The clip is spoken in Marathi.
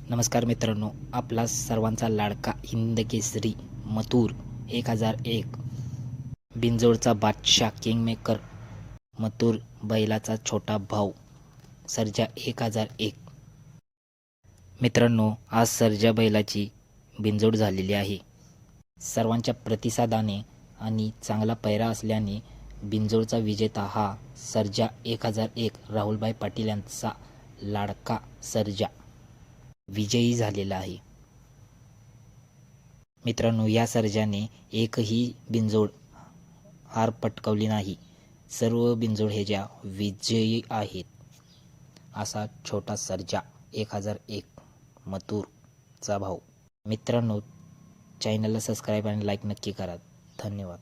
नमस्कार मित्रांनो, आपला सर्वांचा लाडका हिंद केसरी मथुर 1001, बिंजोडचा बादशाह किंगमेकर मथुर बैलाचा छोटा भाऊ सर्जा 1001. मित्रांनो, आज सर्जा बैलाची बिंजोड झालेली आहे. सर्वांच्या प्रतिसादाने आणि चांगला पैरा असल्याने बिंजोडचा विजेता हा सर्जा 1001 राहुलभाई पाटील यांचा लाडका सर्जा विजयी झालेला आहे. मित्रांनो, या सर्जाने एकही बिंजोड हार पटकावली नाही. सर्व बिंजोड हे ज्या विजयी आहेत. असा छोटा सर्जा 1001 मथुरचा भाऊ. मित्रांनो, चॅनलला सबस्क्राईब आणि लाईक नक्की करा. धन्यवाद.